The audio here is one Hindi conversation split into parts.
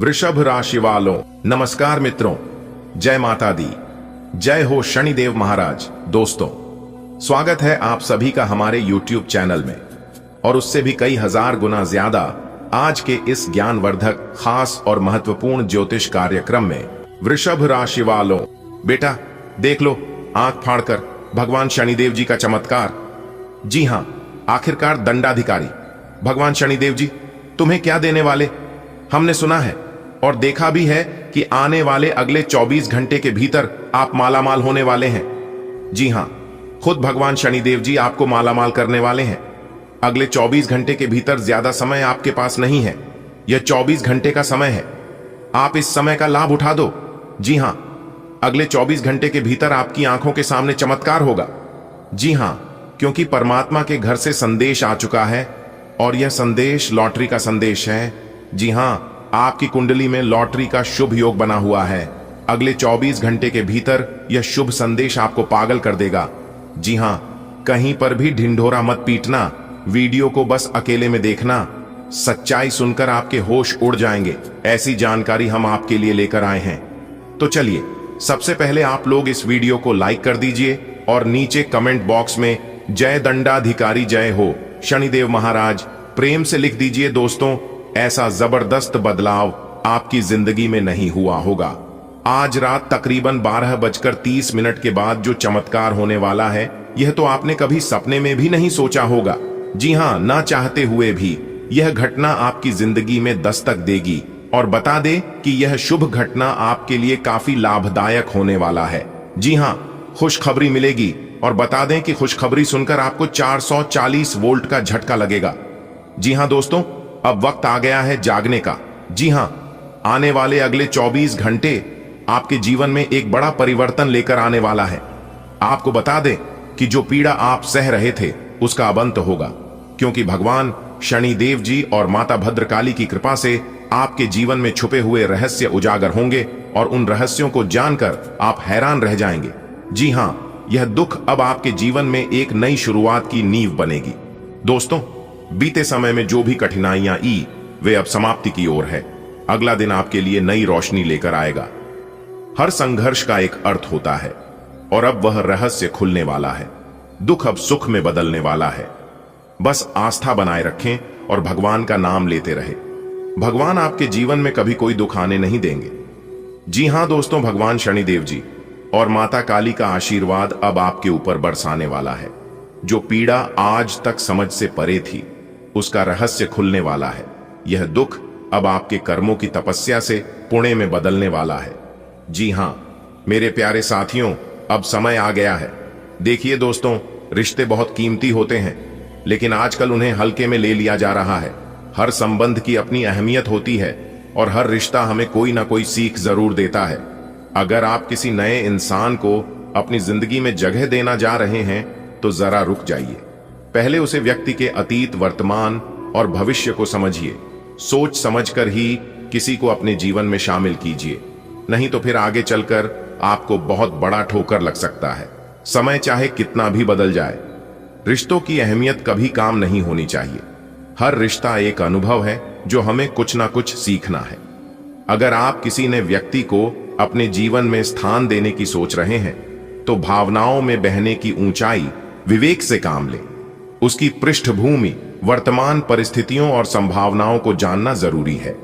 वृषभ राशि वालों, नमस्कार मित्रों, जय माता दी, जय हो शनिदेव महाराज। दोस्तों, स्वागत है आप सभी का हमारे YouTube चैनल में और उससे भी कई हजार गुना ज्यादा आज के इस ज्ञानवर्धक, खास और महत्वपूर्ण ज्योतिष कार्यक्रम में। वृषभ राशि वालों, बेटा देख लो आंख फाड़कर भगवान शनिदेव जी का चमत्कार। जी हां, आखिरकार दंडाधिकारी भगवान शनिदेव जी तुम्हें क्या देने वाले। हमने सुना है और देखा भी है कि आने वाले अगले 24 घंटे के भीतर आप मालामाल होने वाले हैं। जी हां, खुद भगवान शनिदेव जी आपको मालामाल करने वाले हैं। अगले 24 घंटे के भीतर ज्यादा समय आपके पास नहीं है। यह 24 घंटे का समय है, आप इस समय का लाभ उठा दो। जी हां, अगले 24 घंटे के भीतर आपकी आंखों के सामने चमत्कार होगा। जी हां, क्योंकि परमात्मा के घर से संदेश आ चुका है और यह संदेश लॉटरी का संदेश है। जी हां, आपकी कुंडली में लॉटरी का शुभ योग बना हुआ है। अगले 24 घंटे के भीतर यह शुभ संदेश आपको पागल कर देगा। जी हां, कहीं पर भी ढिंढोरा मत पीटना, वीडियो को बस अकेले में देखना। सच्चाई सुनकर आपके होश उड़ जाएंगे। ऐसी जानकारी हम आपके लिए लेकर आए हैं। तो चलिए, सबसे पहले आप लोग इस वीडियो को लाइक कर दीजिए और नीचे कमेंट बॉक्स में जय दंडाधिकारी, जय हो शनिदेव महाराज प्रेम से लिख दीजिए। दोस्तों, ऐसा जबरदस्त बदलाव आपकी जिंदगी में नहीं हुआ होगा। आज रात तकरीबन 12:30 के बाद जो चमत्कार होने वाला है, यह तो आपने कभी सपने में भी नहीं सोचा होगा। जी हां, ना चाहते हुए भी यह घटना आपकी जिंदगी में दस्तक देगी। और बता दे कि यह शुभ घटना आपके लिए काफी लाभदायक होने वाला है। जी हां, खुशखबरी मिलेगी और बता दें कि खुशखबरी सुनकर आपको 440 वोल्ट का झटका लगेगा। जी हां दोस्तों, अब वक्त आ गया है जागने का। जी हां, आने वाले अगले 24 घंटे आपके जीवन में एक बड़ा परिवर्तन लेकर आने वाला है। आपको बता दें कि जो पीड़ा आप सह रहे थे उसका अब अंत होगा, क्योंकि भगवान शनिदेव जी और माता भद्रकाली की कृपा से आपके जीवन में छुपे हुए रहस्य उजागर होंगे और उन रहस्यों को जानकर आप हैरान रह जाएंगे। जी हां, यह दुख अब आपके जीवन में एक नई शुरुआत की नींव बनेगी। दोस्तों, बीते समय में जो भी कठिनाइयां आई, वे अब समाप्ति की ओर है। अगला दिन आपके लिए नई रोशनी लेकर आएगा। हर संघर्ष का एक अर्थ होता है और अब वह रहस्य खुलने वाला है। दुख अब सुख में बदलने वाला है। बस आस्था बनाए रखें और भगवान का नाम लेते रहे। भगवान आपके जीवन में कभी कोई दुख आने नहीं देंगे। जी हां दोस्तों, भगवान शनिदेव जी और माता काली का आशीर्वाद अब आपके ऊपर बरसाने वाला है। जो पीड़ा आज तक समझ से परे थी, उसका रहस्य खुलने वाला है। यह दुख अब आपके कर्मों की तपस्या से पुण्य में बदलने वाला है। जी हां मेरे प्यारे साथियों, अब समय आ गया है। देखिए दोस्तों, रिश्ते बहुत कीमती होते हैं, लेकिन आजकल उन्हें हल्के में ले लिया जा रहा है। हर संबंध की अपनी अहमियत होती है और हर रिश्ता हमें कोई ना कोई सीख जरूर देता है। अगर आप किसी नए इंसान को अपनी जिंदगी में जगह देना जा रहे हैं तो जरा रुक जाइए। पहले उसे व्यक्ति के अतीत, वर्तमान और भविष्य को समझिए। सोच समझकर ही किसी को अपने जीवन में शामिल कीजिए, नहीं तो फिर आगे चलकर आपको बहुत बड़ा ठोकर लग सकता है। समय चाहे कितना भी बदल जाए, रिश्तों की अहमियत कभी काम नहीं होनी चाहिए। हर रिश्ता एक अनुभव है जो हमें कुछ ना कुछ सीखना है। अगर आप किसी ने व्यक्ति को अपने जीवन में स्थान देने की सोच रहे हैं, तो भावनाओं में बहने की ऊंचाई विवेक से काम लें। उसकी पृष्ठभूमि, वर्तमान परिस्थितियों और संभावनाओं को जानना जरूरी है।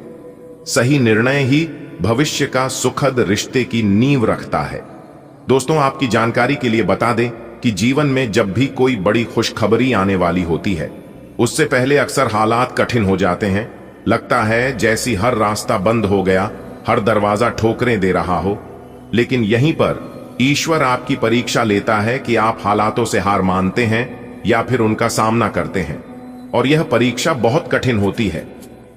सही निर्णय ही भविष्य का सुखद रिश्ते की नींव रखता है। दोस्तों, आपकी जानकारी के लिए बता दें कि जीवन में जब भी कोई बड़ी खुशखबरी आने वाली होती है, उससे पहले अक्सर हालात कठिन हो जाते हैं। लगता है जैसी हर रास्ता बंद हो गया, हर दरवाजा ठोकरें दे रहा हो। लेकिन यहीं पर ईश्वर आपकी परीक्षा लेता है कि आप हालातों से हार मानते हैं या फिर उनका सामना करते हैं। और यह परीक्षा बहुत कठिन होती है।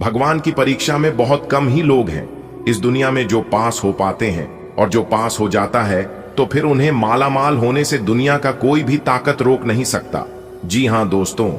भगवान की परीक्षा में बहुत कम ही लोग हैं इस दुनिया में जो पास हो पाते हैं, और जो पास हो जाता है तो फिर उन्हें मालामाल होने से दुनिया का कोई भी ताकत रोक नहीं सकता। जी हां दोस्तों,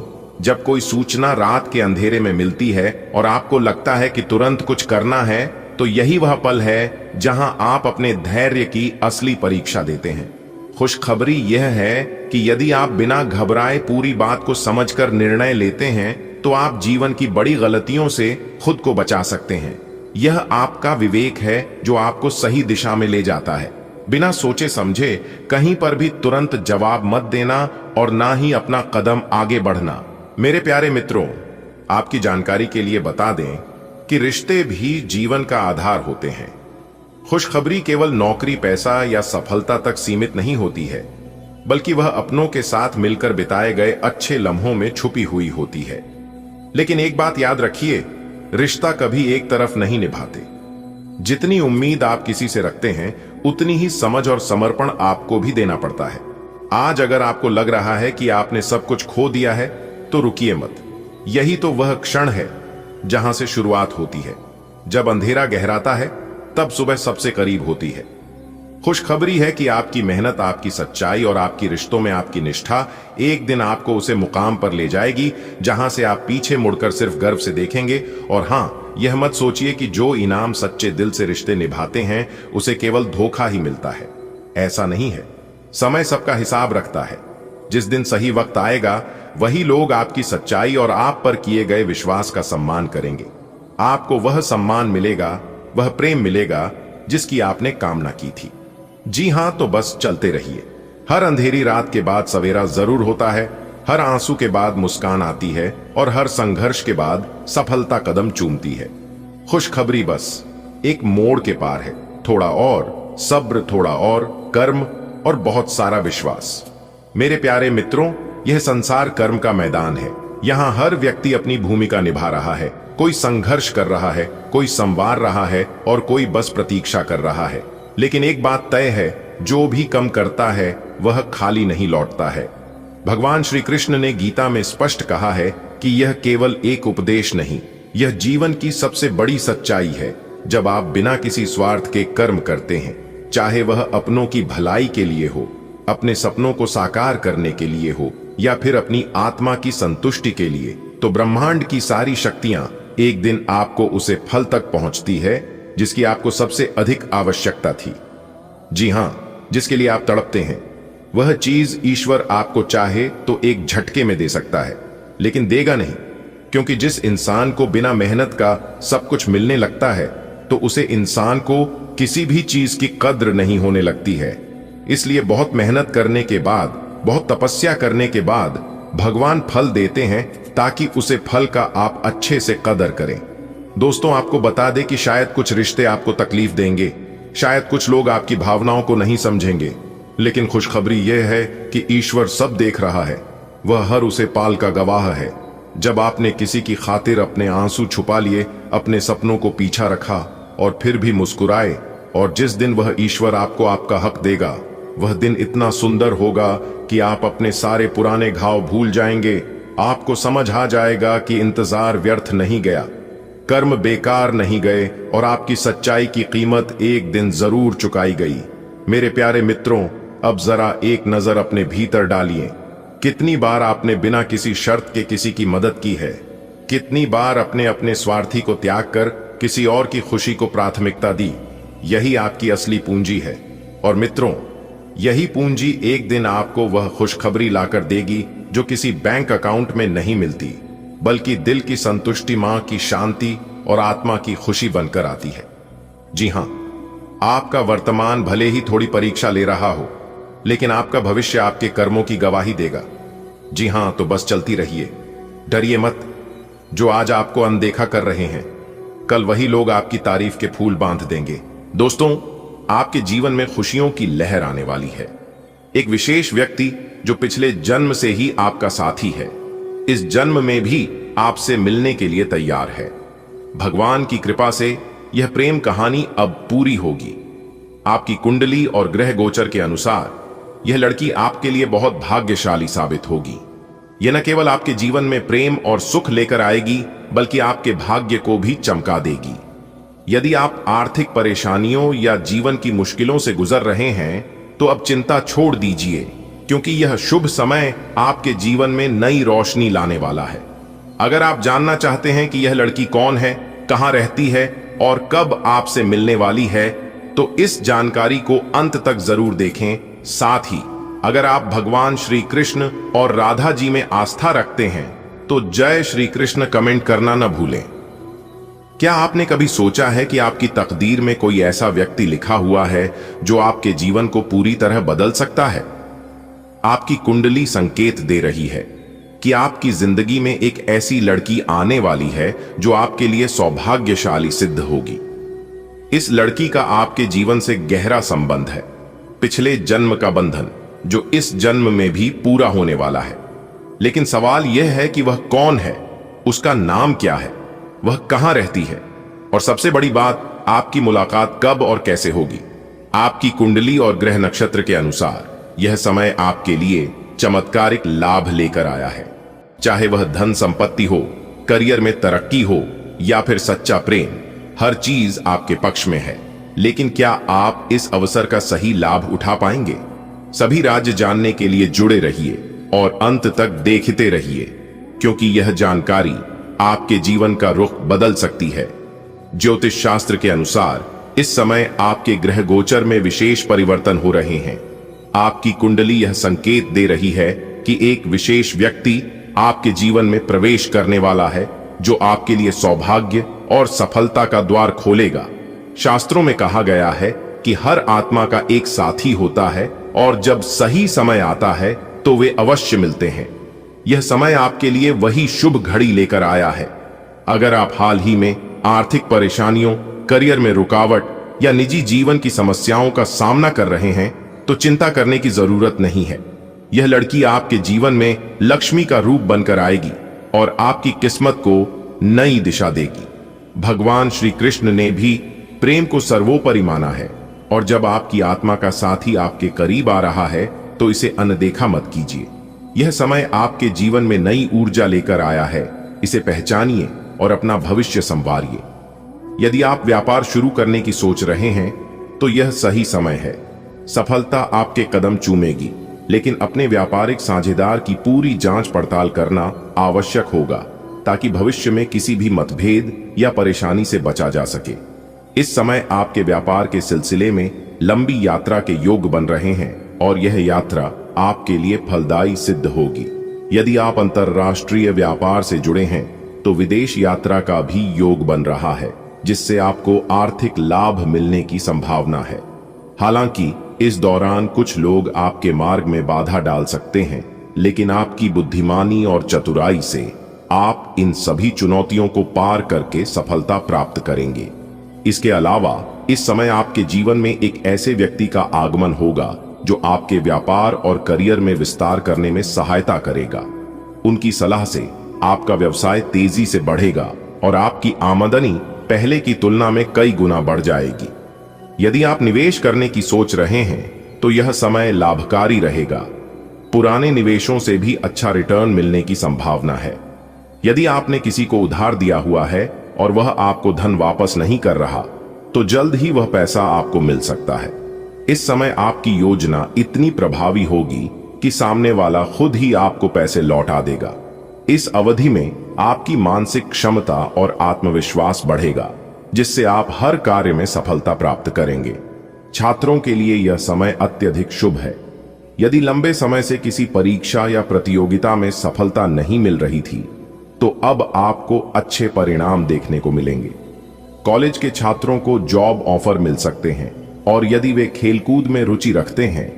जब कोई सूचना रात के अंधेरे में मिलती है और आपको लगता है कि तुरंत कुछ करना है, तो यही वह पल है जहां आप अपने धैर्य की असली परीक्षा देते हैं। खुशखबरी यह है कि यदि आप बिना घबराए पूरी बात को समझकर निर्णय लेते हैं, तो आप जीवन की बड़ी गलतियों से खुद को बचा सकते हैं। यह आपका विवेक है जो आपको सही दिशा में ले जाता है। बिना सोचे समझे कहीं पर भी तुरंत जवाब मत देना और ना ही अपना कदम आगे बढ़ना। मेरे प्यारे मित्रों, आपकी जानकारी के लिए बता दें कि रिश्ते भी जीवन का आधार होते हैं। खुशखबरी केवल नौकरी, पैसा या सफलता तक सीमित नहीं होती है, बल्कि वह अपनों के साथ मिलकर बिताए गए अच्छे लम्हों में छुपी हुई होती है। लेकिन एक बात याद रखिए, रिश्ता कभी एक तरफ नहीं निभाते। जितनी उम्मीद आप किसी से रखते हैं, उतनी ही समझ और समर्पण आपको भी देना पड़ता है। आज अगर आपको लग रहा है कि आपने सब कुछ खो दिया है, तो रुकिए मत। यही तो वह क्षण है जहां से शुरुआत होती है। जब अंधेरा गहराता है, तब सुबह सबसे करीब होती है। खुशखबरी है कि आपकी मेहनत, आपकी सच्चाई और आपकी रिश्तों में आपकी निष्ठा एक दिन आपको उसे मुकाम पर ले जाएगी जहां से आप पीछे मुड़कर सिर्फ गर्व से देखेंगे। और हां, यह मत सोचिए कि जो इनाम सच्चे दिल से रिश्ते निभाते हैं उसे केवल धोखा ही मिलता है। ऐसा नहीं है। समय सबका हिसाब रखता है। जिस दिन सही वक्त आएगा, वही लोग आपकी सच्चाई और आप पर किए गए विश्वास का सम्मान करेंगे। आपको वह सम्मान मिलेगा, वह प्रेम मिलेगा जिसकी आपने कामना की थी। जी हां, तो बस चलते रहिए। हर अंधेरी रात के बाद सवेरा जरूर होता है, हर आंसू के बाद मुस्कान आती है और हर संघर्ष के बाद सफलता कदम चूमती है। खुशखबरी बस एक मोड़ के पार है। थोड़ा और सब्र, थोड़ा और कर्म और बहुत सारा विश्वास। मेरे प्यारे मित्रों, यह संसार कर्म का मैदान है। यहाँ हर व्यक्ति अपनी भूमिका निभा रहा है। कोई संघर्ष कर रहा है, कोई संवार रहा है और कोई बस प्रतीक्षा कर रहा है। लेकिन एक बात तय है, जो भी कम करता है वह खाली नहीं लौटता है। भगवान श्री कृष्ण ने गीता में स्पष्ट कहा है कि यह केवल एक उपदेश नहीं, यह जीवन की सबसे बड़ी सच्चाई है। जब आप बिना किसी स्वार्थ के कर्म करते हैं, चाहे वह अपनों की भलाई के लिए हो, अपने सपनों को साकार करने के लिए हो या फिर अपनी आत्मा की संतुष्टि के लिए, तो ब्रह्मांड की सारी शक्तियां एक दिन आपको उसे फल तक पहुंचती है जिसकी आपको सबसे अधिक आवश्यकता थी। जी हां, जिसके लिए आप तड़पते हैं। वह चीज ईश्वर आपको चाहे तो एक झटके में दे सकता है, लेकिन देगा नहीं, क्योंकि जिस इंसान को बिना मेहनत का सब कुछ मिलने लगता है, तो उसे इंसान को किसी भी चीज की कद्र नहीं होने लगती है। इसलिए बहुत मेहनत करने के बाद, बहुत तपस्या करने के बाद भगवान फल देते हैं, ताकि उसे फल का आप अच्छे से कदर करें। दोस्तों, आपको बता दें कि शायद कुछ रिश्ते आपको तकलीफ देंगे, शायद कुछ लोग आपकी भावनाओं को नहीं समझेंगे, लेकिन खुशखबरी यह है कि ईश्वर सब देख रहा है। वह हर उसे पाल का गवाह है। जब आपने किसी की खातिर अपने आंसू छुपा लिए, अपने सपनों को पीछा रखा और फिर भी मुस्कुराए, और जिस दिन वह ईश्वर आपको आपका हक देगा, वह दिन इतना सुंदर होगा कि आप अपने सारे पुराने घाव भूल जाएंगे। आपको समझ आ जाएगा कि इंतजार व्यर्थ नहीं गया, कर्म बेकार नहीं गए और आपकी सच्चाई की कीमत एक दिन जरूर चुकाई गई। मेरे प्यारे मित्रों, अब जरा एक नजर अपने भीतर डालिए। कितनी बार आपने बिना किसी शर्त के किसी की मदद की है? कितनी बार अपने अपने स्वार्थी को त्याग कर किसी और की खुशी को प्राथमिकता दी? यही आपकी असली पूंजी है। और मित्रों, यही पूंजी एक दिन आपको वह खुशखबरी लाकर देगी जो किसी बैंक अकाउंट में नहीं मिलती, बल्कि दिल की संतुष्टि, मां की शांति और आत्मा की खुशी बनकर आती है। जी हां, आपका वर्तमान भले ही थोड़ी परीक्षा ले रहा हो, लेकिन आपका भविष्य आपके कर्मों की गवाही देगा। जी हां, तो बस चलती रहिए, डरिए मत। जो आज आपको अनदेखा कर रहे हैं, कल वही लोग आपकी तारीफ के फूल बांध देंगे। दोस्तों, आपके जीवन में खुशियों की लहर आने वाली है। एक विशेष व्यक्ति जो पिछले जन्म से ही आपका साथी है, इस जन्म में भी आपसे मिलने के लिए तैयार है। भगवान की कृपा से यह प्रेम कहानी अब पूरी होगी। आपकी कुंडली और ग्रह गोचर के अनुसार यह लड़की आपके लिए बहुत भाग्यशाली साबित होगी। यह न केवल आपके जीवन में प्रेम और सुख लेकर आएगी, बल्कि आपके भाग्य को भी चमका देगी। यदि आप आर्थिक परेशानियों या जीवन की मुश्किलों से गुजर रहे हैं, तो अब चिंता छोड़ दीजिए, क्योंकि यह शुभ समय आपके जीवन में नई रोशनी लाने वाला है। अगर आप जानना चाहते हैं कि यह लड़की कौन है, कहां रहती है और कब आपसे मिलने वाली है, तो इस जानकारी को अंत तक जरूर देखें। साथ ही अगर आप भगवान श्री कृष्ण और राधा जी में आस्था रखते हैं, तो जय श्री कृष्ण कमेंट करना न भूलें। क्या आपने कभी सोचा है कि आपकी तकदीर में कोई ऐसा व्यक्ति लिखा हुआ है जो आपके जीवन को पूरी तरह बदल सकता है? आपकी कुंडली संकेत दे रही है कि आपकी जिंदगी में एक ऐसी लड़की आने वाली है जो आपके लिए सौभाग्यशाली सिद्ध होगी। इस लड़की का आपके जीवन से गहरा संबंध है, पिछले जन्म का बंधन जो इस जन्म में भी पूरा होने वाला है। लेकिन सवाल यह है कि वह कौन है, उसका नाम क्या है, वह कहां रहती है, और सबसे बड़ी बात, आपकी मुलाकात कब और कैसे होगी। आपकी कुंडली और ग्रह नक्षत्र के अनुसार यह समय आपके लिए चमत्कारिक लाभ लेकर आया है। चाहे वह धन संपत्ति हो, करियर में तरक्की हो या फिर सच्चा प्रेम, हर चीज आपके पक्ष में है। लेकिन क्या आप इस अवसर का सही लाभ उठा पाएंगे? सभी राज्य जानने के लिए जुड़े रहिए और अंत तक देखते रहिए, क्योंकि यह जानकारी आपके जीवन का रुख बदल सकती है। ज्योतिष शास्त्र के अनुसार इस समय आपके ग्रह गोचर में विशेष परिवर्तन हो रहे हैं। आपकी कुंडली यह संकेत दे रही है कि एक विशेष व्यक्ति आपके जीवन में प्रवेश करने वाला है जो आपके लिए सौभाग्य और सफलता का द्वार खोलेगा। शास्त्रों में कहा गया है कि हर आत्मा का एक साथी होता है और जब सही समय आता है तो वे अवश्य मिलते हैं। यह समय आपके लिए वही शुभ घड़ी लेकर आया है। अगर आप हाल ही में आर्थिक परेशानियों, करियर में रुकावट या निजी जीवन की समस्याओं का सामना कर रहे हैं तो चिंता करने की जरूरत नहीं है। यह लड़की आपके जीवन में लक्ष्मी का रूप बनकर आएगी और आपकी किस्मत को नई दिशा देगी। भगवान श्री कृष्ण ने भी प्रेम को सर्वोपरि माना है, और जब आपकी आत्मा का साथी आपके करीब आ रहा है तो इसे अनदेखा मत कीजिए। यह समय आपके जीवन में नई ऊर्जा लेकर आया है, इसे पहचानिए और अपना भविष्य संवारिए। यदि आप व्यापार शुरू करने की सोच रहे हैं तो यह सही समय है। सफलता आपके कदम चूमेगी, लेकिन अपने व्यापारिक साझेदार की पूरी जांच पड़ताल करना आवश्यक होगा ताकि भविष्य में किसी भी मतभेद या परेशानी से बचा जा सके। इस समय आपके व्यापार के सिलसिले में लंबी यात्रा के योग बन रहे हैं और यह यात्रा आपके लिए फलदायी सिद्ध होगी। यदि आप अंतर्राष्ट्रीय व्यापार से जुड़े हैं तो विदेश यात्रा का भी योग बन रहा है, जिससे आपको आर्थिक लाभ मिलने की संभावना है। हालांकि इस दौरान कुछ लोग आपके मार्ग में बाधा डाल सकते हैं, लेकिन आपकी बुद्धिमानी और चतुराई से आप इन सभी चुनौतियों को पार करके सफलता प्राप्त करेंगे। इसके अलावा इस समय आपके जीवन में एक ऐसे व्यक्ति का आगमन होगा जो आपके व्यापार और करियर में विस्तार करने में सहायता करेगा। उनकी सलाह से आपका व्यवसाय तेजी से बढ़ेगा और आपकी आमदनी पहले की तुलना में कई गुना बढ़ जाएगी। यदि आप निवेश करने की सोच रहे हैं तो यह समय लाभकारी रहेगा। पुराने निवेशों से भी अच्छा रिटर्न मिलने की संभावना है। यदि आपने किसी को उधार दिया हुआ है और वह आपको धन वापस नहीं कर रहा तो जल्द ही वह पैसा आपको मिल सकता है। इस समय आपकी योजना इतनी प्रभावी होगी कि सामने वाला खुद ही आपको पैसे लौटा देगा। इस अवधि में आपकी मानसिक क्षमता और आत्मविश्वास बढ़ेगा, जिससे आप हर कार्य में सफलता प्राप्त करेंगे। छात्रों के लिए यह समय अत्यधिक शुभ है। यदि लंबे समय से किसी परीक्षा या प्रतियोगिता में सफलता नहीं मिल रही थी तो अब आपको अच्छे परिणाम देखने को मिलेंगे। कॉलेज के छात्रों को जॉब ऑफर मिल सकते हैं, और यदि वे खेलकूद में रुचि रखते हैं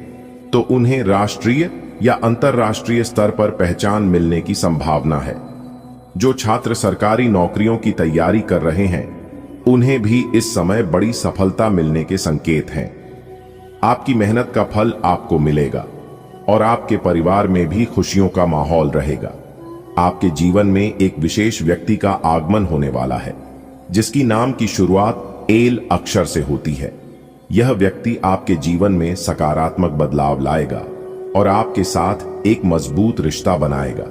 तो उन्हें राष्ट्रीय या अंतर्राष्ट्रीय स्तर पर पहचान मिलने की संभावना है। जो छात्र सरकारी नौकरियों की तैयारी कर रहे हैं उन्हें भी इस समय बड़ी सफलता मिलने के संकेत हैं। आपकी मेहनत का फल आपको मिलेगा और आपके परिवार में भी खुशियों का माहौल रहेगा। आपके जीवन में एक विशेष व्यक्ति का आगमन होने वाला है, जिसकी नाम की शुरुआत एल अक्षर से होती है। यह व्यक्ति आपके जीवन में सकारात्मक बदलाव लाएगा और आपके साथ एक मजबूत रिश्ता बनाएगा।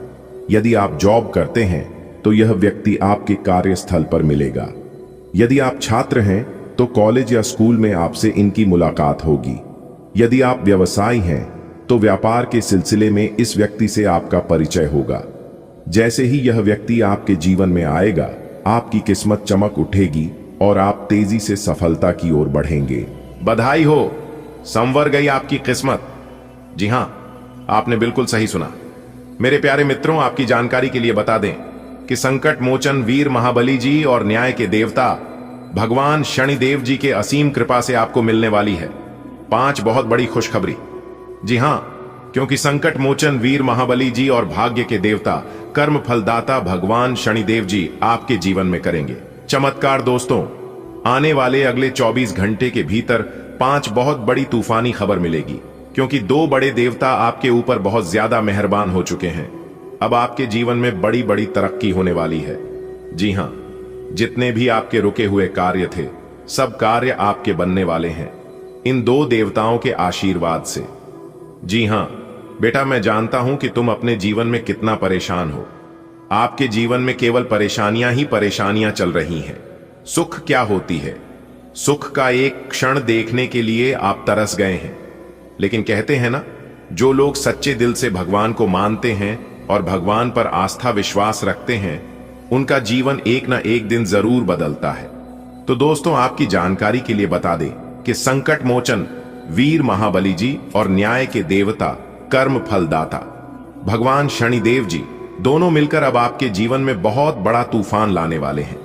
यदि आप जॉब करते हैं तो यह व्यक्ति आपके कार्यस्थल पर मिलेगा। यदि आप छात्र हैं तो कॉलेज या स्कूल में आपसे इनकी मुलाकात होगी। यदि आप व्यवसायी हैं तो व्यापार के सिलसिले में इस व्यक्ति से आपका परिचय होगा। जैसे ही यह व्यक्ति आपके जीवन में आएगा, आपकी किस्मत चमक उठेगी और आप तेजी से सफलता की ओर बढ़ेंगे। बधाई हो, संवर गई आपकी किस्मत। जी हां, आपने बिल्कुल सही सुना। मेरे प्यारे मित्रों, आपकी जानकारी के लिए बता दें कि संकट मोचन वीर महाबली जी और न्याय के देवता भगवान शनिदेव जी के असीम कृपा से आपको मिलने वाली है 5 बहुत बड़ी खुशखबरी। जी हां, क्योंकि संकट मोचन वीर महाबली जी और भाग्य के देवता कर्म फलदाता भगवान शनिदेव जी आपके जीवन में करेंगे चमत्कार। दोस्तों, आने वाले अगले 24 घंटे के भीतर 5 बहुत बड़ी तूफानी खबर मिलेगी, क्योंकि 2 बड़े देवता आपके ऊपर बहुत ज्यादा मेहरबान हो चुके हैं। अब आपके जीवन में बड़ी बड़ी तरक्की होने वाली है। जी हां, जितने भी आपके रुके हुए कार्य थे, सब कार्य आपके बनने वाले हैं इन 2 देवताओं के आशीर्वाद से। जी हां बेटा, मैं जानता हूं कि तुम अपने जीवन में कितना परेशान हो। आपके जीवन में केवल परेशानियां ही परेशानियां चल रही हैं। सुख क्या होती है? सुख का एक क्षण देखने के लिए आप तरस गए हैं। लेकिन कहते हैं ना, जो लोग सच्चे दिल से भगवान को मानते हैं और भगवान पर आस्था विश्वास रखते हैं, उनका जीवन एक ना एक दिन जरूर बदलता है। तो दोस्तों, आपकी जानकारी के लिए बता दें कि संकट मोचन वीर महाबली जी और न्याय के देवता कर्म फलदाता भगवान शनिदेव जी दोनों मिलकर अब आपके जीवन में बहुत बड़ा तूफान लाने वाले हैं।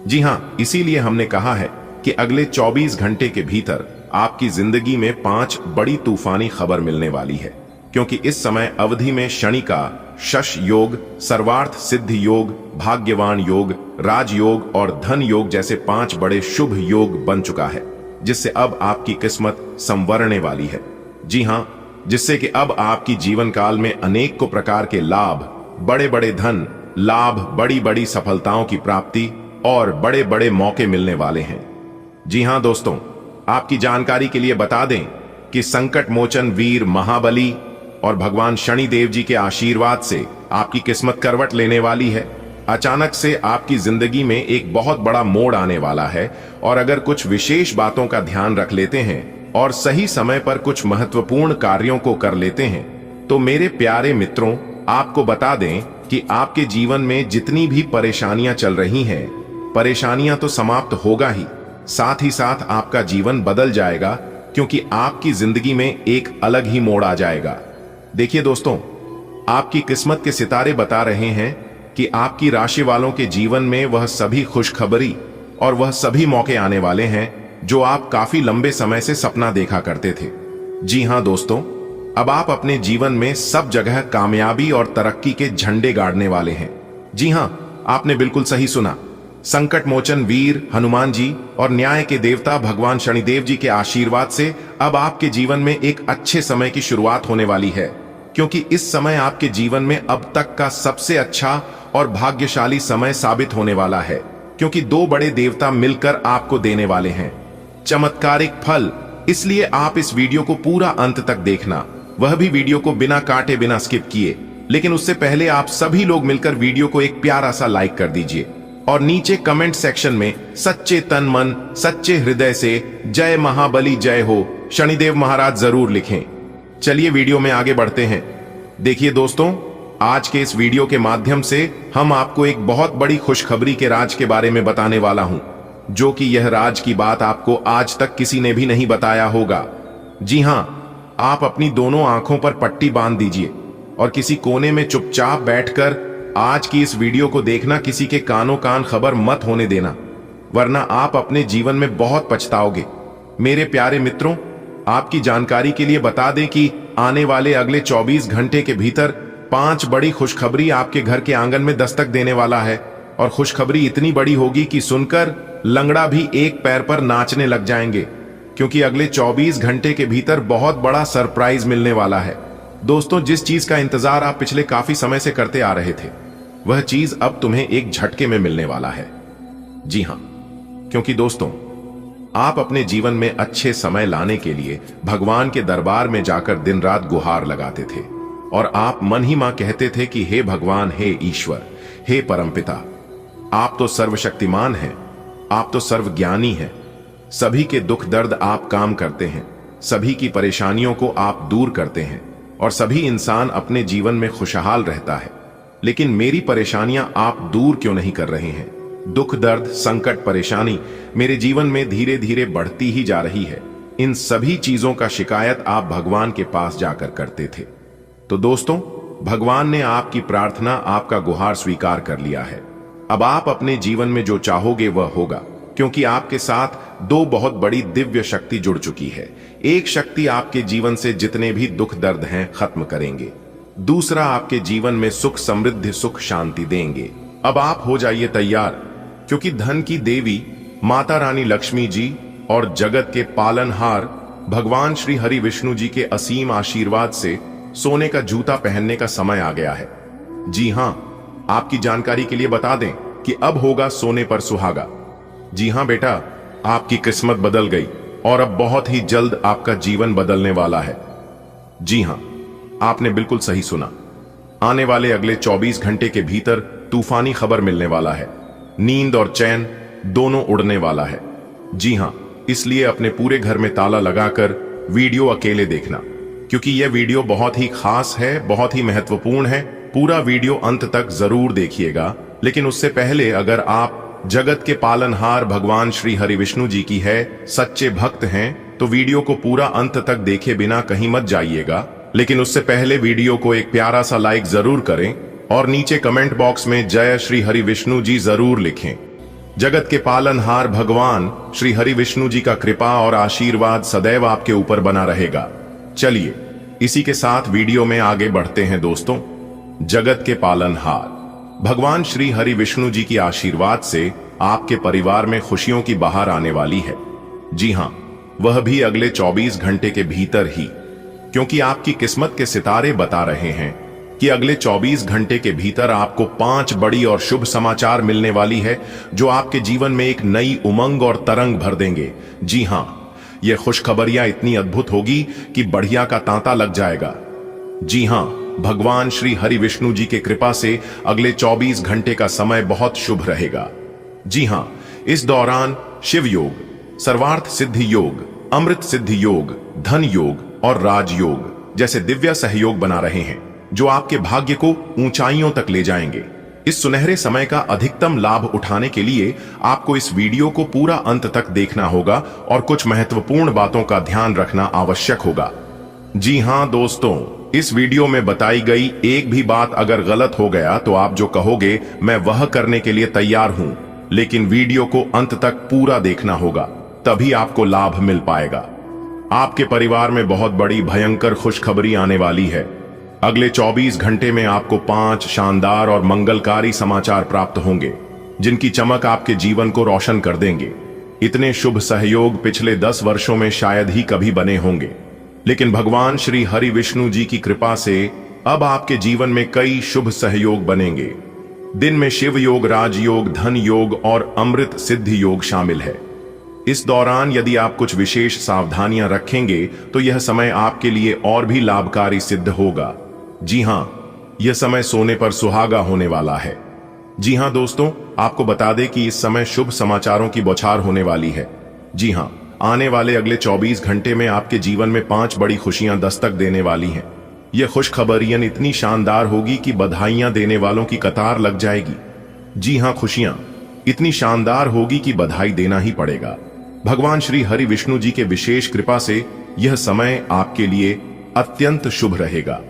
जी हां, इसीलिए हमने कहा है कि अगले 24 घंटे के भीतर आपकी जिंदगी में 5 बड़ी तूफानी खबर मिलने वाली है, क्योंकि इस समय अवधि में शनि का शश योग, सर्वार्थ सिद्ध योग, भाग्यवान योग, राजयोग और धन योग जैसे 5 बड़े शुभ योग बन चुका है, जिससे अब आपकी किस्मत संवरने वाली है। जी हां, जिससे कि अब आपकी जीवन काल में अनेक प्रकार के लाभ, बड़े बड़े धन लाभ, बड़ी बड़ी सफलताओं की प्राप्ति और बड़े बड़े मौके मिलने वाले हैं। जी हां दोस्तों, आपकी जानकारी के लिए बता दें कि संकट मोचन वीर महाबली और भगवान शनिदेव जी के आशीर्वाद से आपकी किस्मत करवट लेने वाली है। अचानक से आपकी जिंदगी में एक बहुत बड़ा मोड़ आने वाला है, और अगर कुछ विशेष बातों का ध्यान रख लेते हैं और सही समय पर कुछ महत्वपूर्ण कार्यों को कर लेते हैं, तो मेरे प्यारे मित्रों, आपको बता दें कि आपके जीवन में जितनी भी परेशानियां चल रही हैं, परेशानियां तो समाप्त होगा ही, साथ ही साथ आपका जीवन बदल जाएगा, क्योंकि आपकी जिंदगी में एक अलग ही मोड़ आ जाएगा। देखिए दोस्तों, आपकी किस्मत के सितारे बता रहे हैं कि आपकी राशि वालों के जीवन में वह सभी खुशखबरी और वह सभी मौके आने वाले हैं जो आप काफी लंबे समय से सपना देखा करते थे। जी हां दोस्तों, अब आप अपने जीवन में सब जगह कामयाबी और तरक्की के झंडे गाड़ने वाले हैं। जी हां, आपने बिल्कुल सही सुना। संकट मोचन वीर हनुमान जी और न्याय के देवता भगवान शनिदेव जी के आशीर्वाद से अब आपके जीवन में एक अच्छे समय की शुरुआत होने वाली है, क्योंकि इस समय आपके जीवन में अब तक का सबसे अच्छा और भाग्यशाली समय साबित होने वाला है, क्योंकि 2 बड़े देवता मिलकर आपको देने वाले हैं चमत्कारिक फल। इसलिए आप इस वीडियो को पूरा अंत तक देखना, वह भी वीडियो को बिना काटे, बिना स्किप किए। लेकिन उससे पहले आप सभी लोग मिलकर वीडियो को एक प्यारा सा लाइक कर दीजिए और नीचे कमेंट सेक्शन में सच्चे तन मन सच्चे हृदय से जय महाबली जय हो शनिदेव महाराज जरूर लिखें। चलिए वीडियो में आगे बढ़ते हैं। देखिए दोस्तों, आज के इस वीडियो के माध्यम से हम आपको एक बहुत बड़ी खुशखबरी के राज के बारे में बताने वाला हूं, जो कि यह राज की बात आपको आज तक किसी ने भी नहीं बताया होगा। जी हां, आप अपनी दोनों आंखों पर पट्टी बांध दीजिए और किसी कोने में चुपचाप बैठकर आज की इस वीडियो को देखना। किसी के कानों कान खबर मत होने देना, वरना आप अपने जीवन में बहुत पछताओगे। मेरे प्यारे मित्रों, आपकी जानकारी के लिए बता दें कि आने वाले अगले 24 घंटे के भीतर 5 बड़ी खुशखबरी आपके घर के आंगन में दस्तक देने वाला है। और खुशखबरी इतनी बड़ी होगी कि सुनकर लंगड़ा भी एक पैर पर नाचने लग जाएंगे, क्योंकि अगले 24 घंटे के भीतर बहुत बड़ा सरप्राइज मिलने वाला है। दोस्तों, जिस चीज का इंतजार आप पिछले काफी समय से करते आ रहे थे, वह चीज अब तुम्हें एक झटके में मिलने वाला है। जी हां, क्योंकि दोस्तों, आप अपने जीवन में अच्छे समय लाने के लिए भगवान के दरबार में जाकर दिन रात गुहार लगाते थे, और आप मन ही मां कहते थे कि हे भगवान, हे ईश्वर, हे परमपिता, आप तो सर्वशक्तिमान हैं, आप तो सर्वज्ञानी हैं। सभी के दुख दर्द आप काम करते हैं, सभी की परेशानियों को आप दूर करते हैं, और सभी इंसान अपने जीवन में खुशहाल रहता है। लेकिन मेरी परेशानियां आप दूर क्यों नहीं कर रहे हैं? दुख दर्द संकट परेशानी मेरे जीवन में धीरे धीरे बढ़ती ही जा रही है। इन सभी चीजों का शिकायत आप भगवान के पास जाकर करते थे। तो दोस्तों, भगवान ने आपकी प्रार्थना, आपका गुहार स्वीकार कर लिया है। अब आप अपने जीवन में जो चाहोगे वह होगा, क्योंकि आपके साथ दो बहुत बड़ी दिव्य शक्ति जुड़ चुकी है। एक शक्ति आपके जीवन से जितने भी दुख दर्द हैं खत्म करेंगे, दूसरा आपके जीवन में सुख समृद्धि सुख शांति देंगे। अब आप हो जाइए तैयार, क्योंकि धन की देवी माता रानी लक्ष्मी जी और जगत के पालनहार भगवान श्री हरि विष्णु जी के असीम आशीर्वाद से सोने का जूता पहनने का समय आ गया है। जी हां, आपकी जानकारी के लिए बता दें कि अब होगा सोने पर सुहागा। जी हां बेटा, आपकी किस्मत बदल गई और अब बहुत ही जल्द आपका जीवन बदलने वाला है। जी हां, आपने बिल्कुल सही सुना। आने वाले अगले 24 घंटे के भीतर तूफानी खबर मिलने वाला है। नींद और चैन दोनों उड़ने वाला है। जी हां, इसलिए अपने पूरे घर में ताला लगाकर वीडियो अकेले देखना, क्योंकि यह वीडियो बहुत ही खास है, बहुत ही महत्वपूर्ण है। पूरा वीडियो अंत तक जरूर देखिएगा। लेकिन उससे पहले अगर आप जगत के पालनहार भगवान श्री हरि विष्णु जी की है सच्चे भक्त हैं, तो वीडियो को पूरा अंत तक देखे बिना कहीं मत जाइएगा। लेकिन उससे पहले वीडियो को एक प्यारा सा लाइक जरूर करें और नीचे कमेंट बॉक्स में जय श्री हरि विष्णु जी जरूर लिखें। जगत के पालनहार भगवान श्री हरि विष्णु जी का कृपा और आशीर्वाद सदैव आपके ऊपर बना रहेगा। चलिए इसी के साथ वीडियो में आगे बढ़ते हैं दोस्तों। जगत के पालनहार भगवान श्री हरि विष्णु जी की आशीर्वाद से आपके परिवार में खुशियों की बहार आने वाली है। जी हां, वह भी अगले 24 घंटे के भीतर ही, क्योंकि आपकी किस्मत के सितारे बता रहे हैं कि अगले 24 घंटे के भीतर आपको 5 बड़ी और शुभ समाचार मिलने वाली है, जो आपके जीवन में एक नई उमंग और तरंग भर देंगे। जी हां, यह खुशखबरियां इतनी अद्भुत होगी कि बढ़िया का तांता लग जाएगा। जी हां, भगवान श्री हरि विष्णु जी के कृपा से अगले 24 घंटे का समय बहुत शुभ रहेगा। जी हां, इस दौरान शिव योग, सर्वार्थ सिद्धि योग, अमृत सिद्धि योग, धन योग और राजयोग जैसे दिव्य सहयोग बना रहे हैं, जो आपके भाग्य को ऊंचाइयों तक ले जाएंगे। इस सुनहरे समय का अधिकतम लाभ उठाने के लिए आपको इस वीडियो को पूरा अंत तक देखना होगा और कुछ महत्वपूर्ण बातों का ध्यान रखना आवश्यक होगा। जी हां दोस्तों, इस वीडियो में बताई गई एक भी बात अगर गलत हो गया तो आप जो कहोगे मैं वह करने के लिए तैयार हूं, लेकिन वीडियो को अंत तक पूरा देखना होगा, तभी आपको लाभ मिल पाएगा। आपके परिवार में बहुत बड़ी भयंकर खुशखबरी आने वाली है। अगले 24 घंटे में आपको 5 शानदार और मंगलकारी समाचार प्राप्त होंगे, जिनकी चमक आपके जीवन को रोशन कर देंगे। इतने शुभ सहयोग पिछले 10 वर्षों में शायद ही कभी बने होंगे, लेकिन भगवान श्री हरि विष्णु जी की कृपा से अब आपके जीवन में कई शुभ सहयोग बनेंगे। दिन में शिव योग, राजयोग, धन योग और अमृत सिद्धि योग शामिल है। इस दौरान यदि आप कुछ विशेष सावधानियां रखेंगे तो यह समय आपके लिए और भी लाभकारी सिद्ध होगा। जी हां, यह समय सोने पर सुहागा होने वाला है। जी हां दोस्तों, आपको बता दें कि इस समय शुभ समाचारों की बौछार होने वाली है। जी हां, आने वाले अगले 24 घंटे में आपके जीवन में 5 बड़ी खुशियां दस्तक देने वाली हैं। यह खुशखबरियां इतनी शानदार होगी कि बधाइयां देने वालों की कतार लग जाएगी। जी हां, खुशियां इतनी शानदार होगी कि बधाई देना ही पड़ेगा। भगवान श्री हरि विष्णु जी के विशेष कृपा से यह समय आपके लिए अत्यंत शुभ रहेगा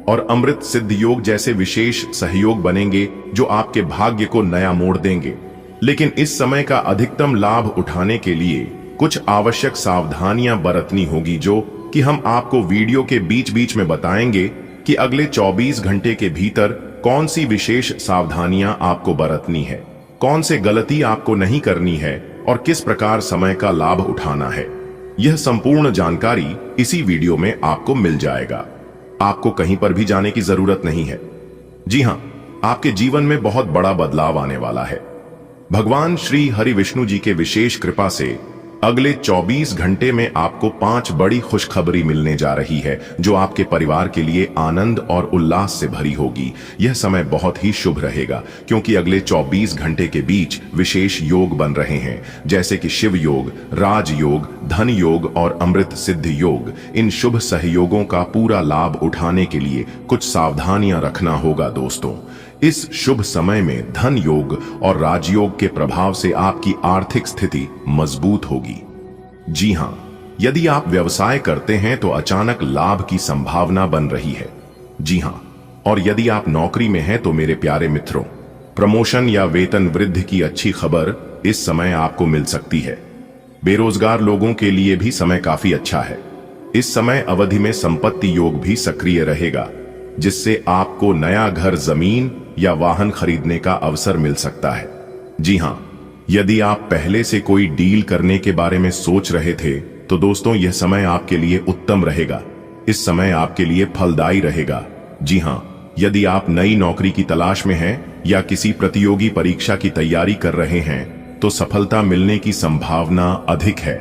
और अमृत सिद्ध योग जैसे विशेष सहयोग बनेंगे, जो आपके भाग्य को नया मोड़ देंगे। लेकिन इस समय का अधिकतम लाभ उठाने के लिए कुछ आवश्यक सावधानियां बरतनी होगी, जो कि हम आपको वीडियो के बीच बीच में बताएंगे कि अगले 24 घंटे के भीतर कौन सी विशेष सावधानियां आपको बरतनी है, कौन से गलती आपको नहीं करनी है और किस प्रकार समय का लाभ उठाना है। यह संपूर्ण जानकारी इसी वीडियो में आपको मिल जाएगा। आपको कहीं पर भी जाने की जरूरत नहीं है। जी हां, आपके जीवन में बहुत बड़ा बदलाव आने वाला है। भगवान श्री हरि विष्णु जी के विशेष कृपा से अगले 24 घंटे में आपको 5 बड़ी खुशखबरी मिलने जा रही है, जो आपके परिवार के लिए आनंद और उल्लास से भरी होगी। यह समय बहुत ही शुभ रहेगा, क्योंकि अगले 24 घंटे के बीच विशेष योग बन रहे हैं, जैसे कि शिव योग, राज योग, धन योग और अमृत सिद्ध योग। इन शुभ सहयोगों का पूरा लाभ उठाने के लिए कुछ सावधानियां रखना होगा दोस्तों। इस शुभ समय में धन योग और राजयोग के प्रभाव से आपकी आर्थिक स्थिति मजबूत होगी। जी हां, यदि आप व्यवसाय करते हैं तो अचानक लाभ की संभावना बन रही है। जी हां, और यदि आप नौकरी में हैं तो मेरे प्यारे मित्रों, प्रमोशन या वेतन वृद्धि की अच्छी खबर इस समय आपको मिल सकती है। बेरोजगार लोगों के लिए भी समय काफी अच्छा है। इस समय अवधि में संपत्ति योग भी सक्रिय रहेगा, जिससे आपको नया घर, जमीन या वाहन खरीदने का अवसर मिल सकता है। जी हां, यदि आप पहले से कोई डील करने के बारे में सोच रहे थे तो दोस्तों यह समय आपके लिए उत्तम रहेगा। इस समय आपके लिए फलदायी रहेगा। जी हां, यदि आप नई नौकरी की तलाश में हैं या किसी प्रतियोगी परीक्षा की तैयारी कर रहे हैं तो सफलता मिलने की संभावना अधिक है।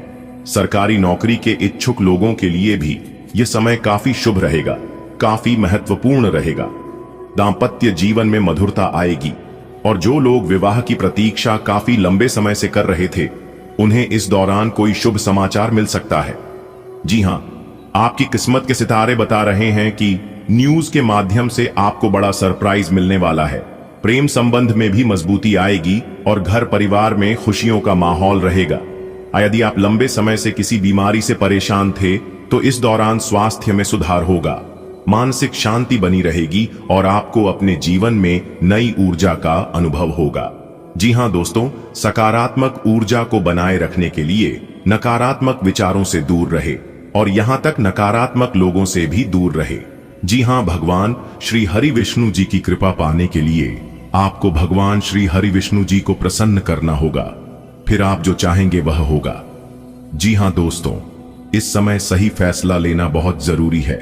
सरकारी नौकरी के इच्छुक लोगों के लिए भी यह समय काफी शुभ रहेगा, काफी महत्वपूर्ण रहेगा। दांपत्य जीवन में मधुरता आएगी और जो लोग विवाह की प्रतीक्षा काफी लंबे समय से कर रहे थे उन्हें इस दौरान कोई शुभ समाचार मिल सकता है। जी हां, आपकी किस्मत के सितारे बता रहे हैं कि न्यूज के माध्यम से आपको बड़ा सरप्राइज मिलने वाला है। प्रेम संबंध में भी मजबूती आएगी और घर परिवार में खुशियों का माहौल रहेगा। यदि आप लंबे समय से किसी बीमारी से परेशान थे तो इस दौरान स्वास्थ्य में सुधार होगा, मानसिक शांति बनी रहेगी और आपको अपने जीवन में नई ऊर्जा का अनुभव होगा। जी हां दोस्तों, सकारात्मक ऊर्जा को बनाए रखने के लिए नकारात्मक विचारों से दूर रहे और यहां तक नकारात्मक लोगों से भी दूर रहे। जी हां, भगवान श्री हरि विष्णु जी की कृपा पाने के लिए आपको भगवान श्री हरि विष्णु जी को प्रसन्न करना होगा, फिर आप जो चाहेंगे वह होगा। जी हां दोस्तों, इस समय सही फैसला लेना बहुत जरूरी है।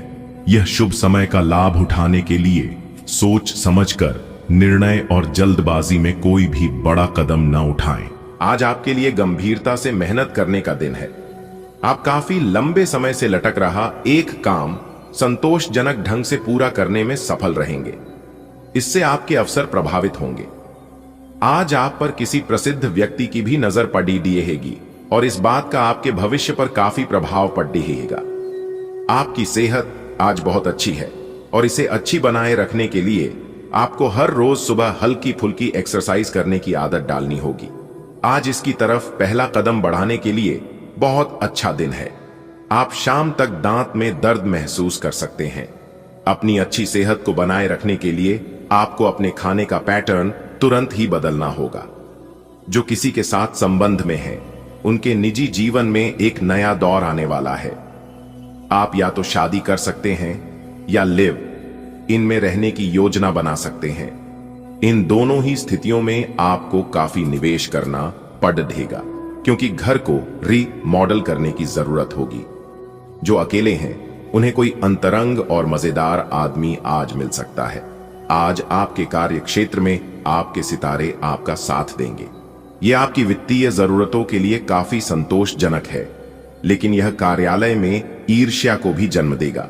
यह शुभ समय का लाभ उठाने के लिए सोच समझकर निर्णय और जल्दबाजी में कोई भी बड़ा कदम न उठाएं। आज आपके लिए गंभीरता से मेहनत करने का दिन है। आप काफी लंबे समय से लटक रहा एक काम संतोषजनक ढंग से पूरा करने में सफल रहेंगे। इससे आपके अवसर प्रभावित होंगे। आज आप पर किसी प्रसिद्ध व्यक्ति की भी नजर पड़ी रहेगी और इस बात का आपके भविष्य पर काफी प्रभाव पड़ रहेगा। आपकी सेहत आज बहुत अच्छी है और इसे अच्छी बनाए रखने के लिए आपको हर रोज सुबह हल्की फुल्की एक्सरसाइज करने की आदत डालनी होगी। आज इसकी तरफ पहला कदम बढ़ाने के लिए बहुत अच्छा दिन है। आप शाम तक दांत में दर्द महसूस कर सकते हैं। अपनी अच्छी सेहत को बनाए रखने के लिए आपको अपने खाने का पैटर्न तुरंत ही बदलना होगा। जो किसी के साथ संबंध में है उनके निजी जीवन में एक नया दौर आने वाला है। आप या तो शादी कर सकते हैं या लिव इनमें रहने की योजना बना सकते हैं। इन दोनों ही स्थितियों में आपको काफी निवेश करना पड़ेगा, क्योंकि घर को रीमॉडल करने की जरूरत होगी। जो अकेले हैं उन्हें कोई अंतरंग और मजेदार आदमी आज मिल सकता है। आज आपके कार्य क्षेत्र में आपके सितारे आपका साथ देंगे। यह आपकी वित्तीय जरूरतों के लिए काफी संतोषजनक है, लेकिन यह कार्यालय में ईर्ष्या को भी जन्म देगा।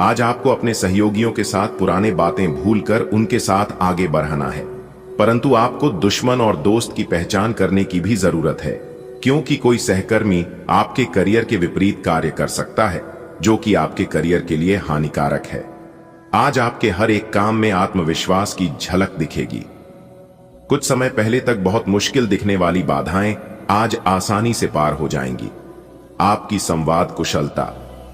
आज आपको अपने सहयोगियों के साथ पुराने बातें भूलकर उनके साथ आगे बढ़ना है, परंतु आपको दुश्मन और दोस्त की पहचान करने की भी जरूरत है, क्योंकि कोई सहकर्मी आपके करियर के विपरीत कार्य कर सकता है, जो कि आपके करियर के लिए हानिकारक है। आज आपके हर एक काम में आत्मविश्वास की झलक दिखेगी। कुछ समय पहले तक बहुत मुश्किल दिखने वाली बाधाएं आज आसानी से पार हो जाएंगी। आपकी संवाद कुशलता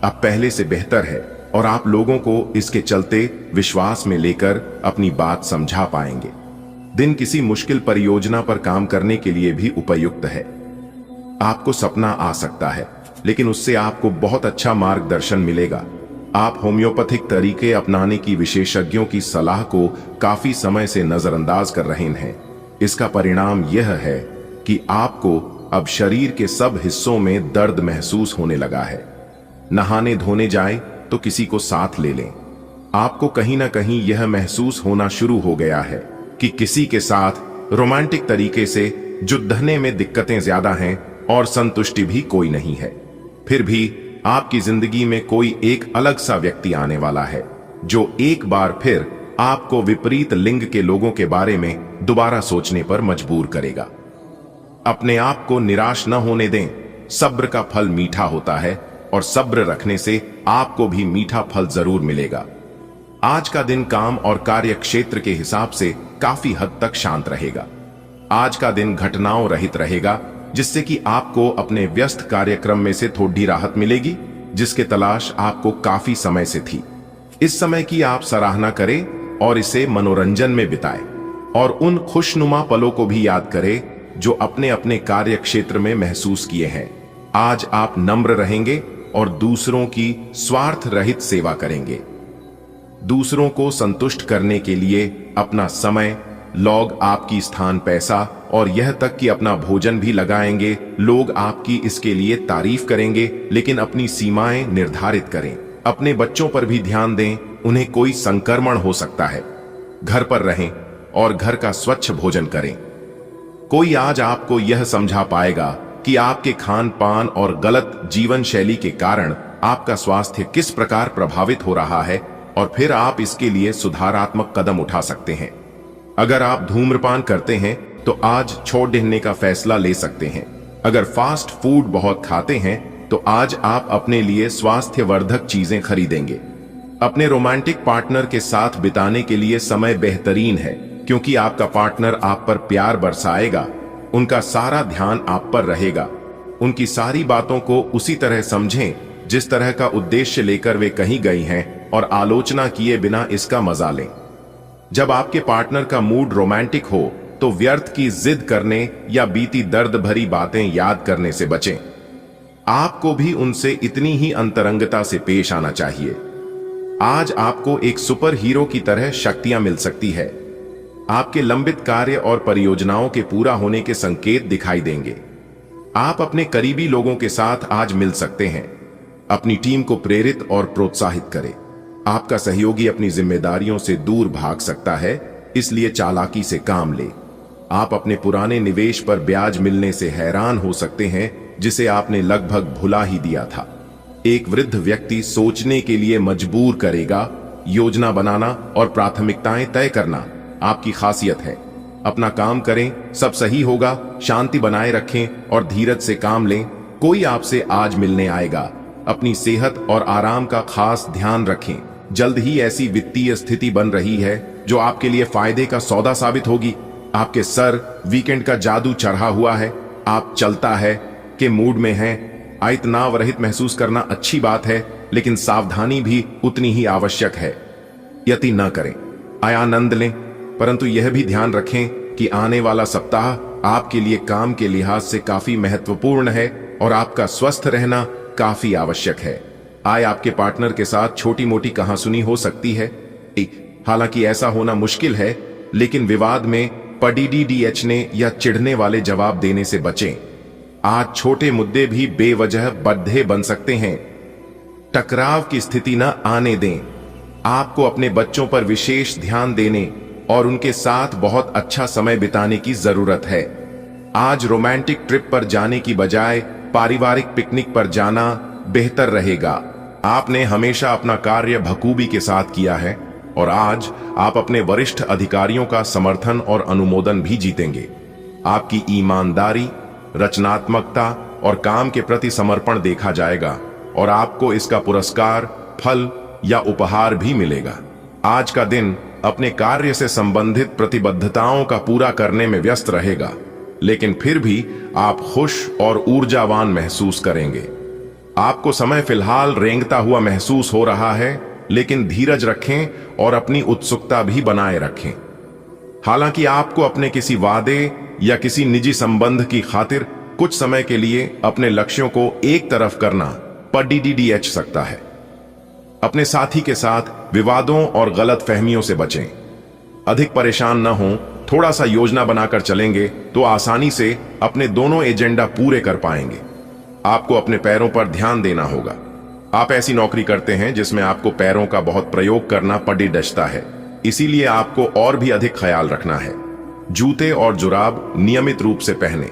अब पहले से बेहतर है और आप लोगों को इसके चलते विश्वास में लेकर अपनी बात समझा पाएंगे। दिन किसी मुश्किल परियोजना पर काम करने के लिए भी उपयुक्त है। आपको सपना आ सकता है, लेकिन उससे आपको बहुत अच्छा मार्गदर्शन मिलेगा। आप होम्योपैथिक तरीके अपनाने की विशेषज्ञों की सलाह को काफी समय से नजरअंदाज कर रहे हैं। इसका परिणाम यह है कि आपको अब शरीर के सब हिस्सों में दर्द महसूस होने लगा है। नहाने धोने जाए तो किसी को साथ ले लें। आपको कहीं ना कहीं यह महसूस होना शुरू हो गया है कि किसी के साथ रोमांटिक तरीके से जुड़ने में दिक्कतें ज्यादा हैं और संतुष्टि भी कोई नहीं है। फिर भी आपकी जिंदगी में कोई एक अलग सा व्यक्ति आने वाला है, जो एक बार फिर आपको विपरीत लिंग के लोगों के बारे में दोबारा सोचने पर मजबूर करेगा। अपने आप को निराश न होने दें। सब्र का फल मीठा होता है और सब्र रखने से आपको भी मीठा फल जरूर मिलेगा। आज का दिन काम और कार्य क्षेत्र के हिसाब से काफी हद तक शांत रहेगा। आज का दिन घटनाओं रहित रहेगा, जिससे कि आपको अपने व्यस्त कार्यक्रम में से थोड़ी राहत मिलेगी, जिसके तलाश आपको काफी समय से थी। इस समय की आप सराहना करें और इसे मनोरंजन में बिताएं। और उन खुशनुमा पलों को भी याद करें जो अपने अपने कार्य क्षेत्र में महसूस किए हैं। आज आप नम्र रहेंगे और दूसरों की स्वार्थ रहित सेवा करेंगे। दूसरों को संतुष्ट करने के लिए अपना समय, लोग आपकी स्थान पैसा और यह तक कि अपना भोजन भी लगाएंगे। लोग आपकी इसके लिए तारीफ करेंगे, लेकिन अपनी सीमाएं निर्धारित करें। अपने बच्चों पर भी ध्यान दें, उन्हें कोई संक्रमण हो सकता है। घर पर रहें और घर का स्वच्छ भोजन करें। कोई आज आपको यह समझा पाएगा कि आपके खान पान और गलत जीवन शैली के कारण आपका स्वास्थ्य किस प्रकार प्रभावित हो रहा है, और फिर आप इसके लिए सुधारात्मक कदम उठा सकते हैं। अगर आप धूम्रपान करते हैं तो आज छोड़ देने का फैसला ले सकते हैं। अगर फास्ट फूड बहुत खाते हैं तो आज आप अपने लिए स्वास्थ्यवर्धक चीजें खरीदेंगे। अपने रोमांटिक पार्टनर के साथ बिताने के लिए समय बेहतरीन है, क्योंकि आपका पार्टनर आप पर प्यार बरसाएगा। उनका सारा ध्यान आप पर रहेगा। उनकी सारी बातों को उसी तरह समझें जिस तरह का उद्देश्य लेकर वे कहीं गई हैं, और आलोचना किए बिना इसका मजा लें। जब आपके पार्टनर का मूड रोमांटिक हो तो व्यर्थ की जिद करने या बीती दर्द भरी बातें याद करने से बचें। आपको भी उनसे इतनी ही अंतरंगता से पेश आना चाहिए। आज आपको एक सुपर हीरो की तरह शक्तियां मिल सकती है। आपके लंबित कार्य और परियोजनाओं के पूरा होने के संकेत दिखाई देंगे। आप अपने करीबी लोगों के साथ आज मिल सकते हैं। अपनी टीम को प्रेरित और प्रोत्साहित करें। आपका सहयोगी अपनी जिम्मेदारियों से दूर भाग सकता है, इसलिए चालाकी से काम ले। आप अपने पुराने निवेश पर ब्याज मिलने से हैरान हो सकते हैं, जिसे आपने लगभग भुला ही दिया था। एक वृद्ध व्यक्ति सोचने के लिए मजबूर करेगा। योजना बनाना और प्राथमिकताएं तय करना आपकी खासियत है। अपना काम करें, सब सही होगा। शांति बनाए रखें और धीरज से काम लें। कोई आपसे आज मिलने आएगा। अपनी सेहत और आराम का खास ध्यान रखें। जल्द ही ऐसी वित्तीय स्थिति बन रही है जो आपके लिए फायदे का सौदा साबित होगी। आपके सर वीकेंड का जादू चढ़ा हुआ है। आप चलता है के मूड में हैं। तनाव रहित महसूस करना अच्छी बात है, लेकिन सावधानी भी उतनी ही आवश्यक है। यति न करें, आनंद लें, परंतु यह भी ध्यान रखें कि आने वाला सप्ताह आपके लिए काम के लिहाज से काफी महत्वपूर्ण है और आपका स्वस्थ रहना काफी आवश्यक है। आपके पार्टनर के साथ छोटी मोटी कहासुनी हो सकती है। हालांकि ऐसा होना मुश्किल है, लेकिन विवाद में पडीडीएचने या चिढ़ने वाले जवाब देने से बचें। आज छोटे मुद्दे भी बेवजह बद्धे बन सकते हैं। टकराव की स्थिति न आने दें। आपको अपने बच्चों पर विशेष ध्यान देने और उनके साथ बहुत अच्छा समय बिताने की जरूरत है। आज रोमांटिक ट्रिप पर जाने की बजाय पारिवारिक पिकनिक पर जाना बेहतर रहेगा। आपने हमेशा अपना कार्य बखूबी के साथ किया है और आज आप अपने वरिष्ठ अधिकारियों का समर्थन और अनुमोदन भी जीतेंगे। आपकी ईमानदारी, रचनात्मकता और काम के प्रति समर्पण देखा जाएगा और आपको इसका पुरस्कार, फल या उपहार भी मिलेगा। आज का दिन अपने कार्य से संबंधित प्रतिबद्धताओं का पूरा करने में व्यस्त रहेगा, लेकिन फिर भी आप खुश और ऊर्जावान महसूस करेंगे। आपको समय फिलहाल रेंगता हुआ महसूस हो रहा है, लेकिन धीरज रखें और अपनी उत्सुकता भी बनाए रखें। हालांकि आपको अपने किसी वादे या किसी निजी संबंध की खातिर कुछ समय के लिए अपने लक्ष्यों को एक तरफ करना पडीडीएच सकता है। अपने साथी के साथ विवादों और गलत फहमियों से बचें। अधिक परेशान न हों। थोड़ा सा योजना बनाकर चलेंगे तो आसानी से अपने दोनों एजेंडा पूरे कर पाएंगे। आपको अपने पैरों पर ध्यान देना होगा। आप ऐसी नौकरी करते हैं जिसमें आपको पैरों का बहुत प्रयोग करना पड़ी डचता है, इसीलिए आपको और भी अधिक ख्याल रखना है। जूते और जुराब नियमित रूप से पहने।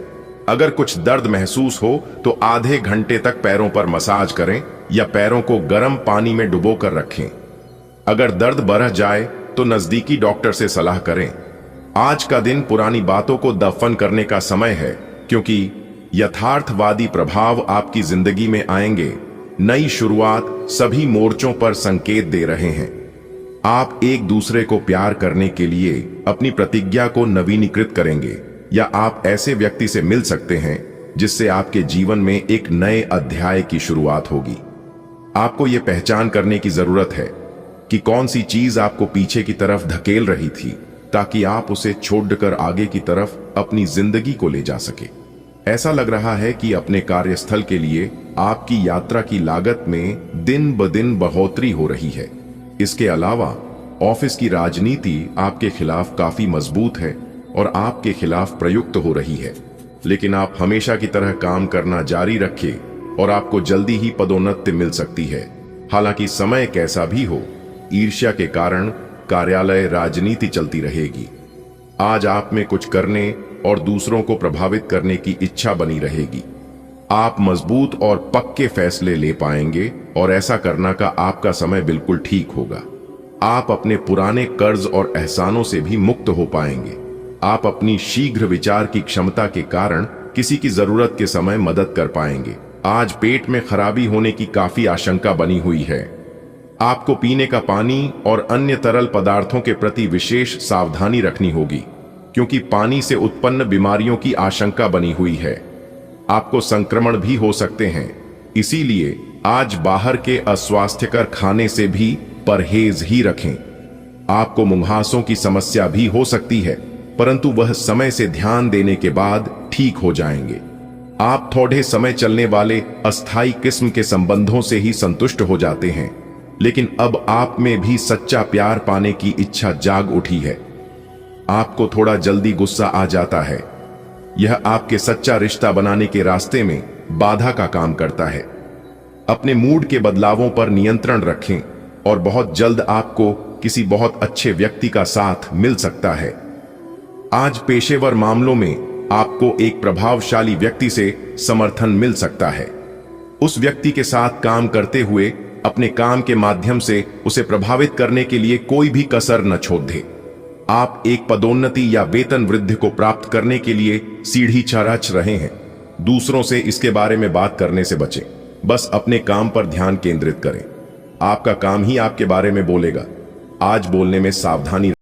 अगर कुछ दर्द महसूस हो तो आधे घंटे तक पैरों पर मसाज करें या पैरों को गर्म पानी में डुबो कर रखें। अगर दर्द बढ़ जाए तो नजदीकी डॉक्टर से सलाह करें। आज का दिन पुरानी बातों को दफन करने का समय है, क्योंकि यथार्थवादी प्रभाव आपकी जिंदगी में आएंगे। नई शुरुआत सभी मोर्चों पर संकेत दे रहे हैं। आप एक दूसरे को प्यार करने के लिए अपनी प्रतिज्ञा को नवीनीकृत करेंगे, या आप ऐसे व्यक्ति से मिल सकते हैं जिससे आपके जीवन में एक नए अध्याय की शुरुआत होगी। आपको यह पहचान करने की जरूरत है कि कौन सी चीज आपको पीछे की तरफ धकेल रही थी ताकि आप उसे छोड़कर आगे की तरफ अपनी जिंदगी को ले जा सके। ऐसा लग रहा है कि अपने कार्यस्थल के लिए आपकी यात्रा की लागत में दिन ब दिन बढ़ोतरी हो रही है। इसके अलावा ऑफिस की राजनीति आपके खिलाफ काफी मजबूत है और आपके खिलाफ प्रयुक्त हो रही है, लेकिन आप हमेशा की तरह काम करना जारी रखें और आपको जल्दी ही पदोन्नति मिल सकती है। हालांकि समय कैसा भी हो, ईर्ष्या के कारण कार्यालय राजनीति चलती रहेगी। आज आप में कुछ करने और दूसरों को प्रभावित करने की इच्छा बनी रहेगी। आप मजबूत और पक्के फैसले ले पाएंगे और ऐसा करना का आपका समय बिल्कुल ठीक होगा। आप अपने पुराने कर्ज और एहसानों से भी मुक्त हो पाएंगे। आप अपनी शीघ्र विचार की क्षमता के कारण किसी की जरूरत के समय मदद कर पाएंगे। आज पेट में खराबी होने की काफी आशंका बनी हुई है। आपको पीने का पानी और अन्य तरल पदार्थों के प्रति विशेष सावधानी रखनी होगी, क्योंकि पानी से उत्पन्न बीमारियों की आशंका बनी हुई है। आपको संक्रमण भी हो सकते हैं, इसीलिए आज बाहर के अस्वास्थ्यकर खाने से भी परहेज ही रखें। आपको मुंहासों की समस्या भी हो सकती है, परंतु वह समय से ध्यान देने के बाद ठीक हो जाएंगे। आप थोड़े समय चलने वाले अस्थायी किस्म के संबंधों से ही संतुष्ट हो जाते हैं, लेकिन अब आप में भी सच्चा प्यार पाने की इच्छा जाग उठी है। आपको थोड़ा जल्दी गुस्सा आ जाता है। यह आपके सच्चा रिश्ता बनाने के रास्ते में बाधा का काम करता है। अपने मूड के बदलावों पर नियंत्रण रखें और बहुत जल्द आपको किसी बहुत अच्छे व्यक्ति का साथ मिल सकता है। आज पेशेवर मामलों में आपको एक प्रभावशाली व्यक्ति से समर्थन मिल सकता है। उस व्यक्ति के साथ काम करते हुए अपने काम के माध्यम से उसे प्रभावित करने के लिए कोई भी कसर न छोड़ दे। आप एक पदोन्नति या वेतन वृद्धि को प्राप्त करने के लिए सीढ़ी चढ़ रहे हैं। दूसरों से इसके बारे में बात करने से बचें। बस अपने काम पर ध्यान केंद्रित करें। आपका काम ही आपके बारे में बोलेगा। आज बोलने में सावधानी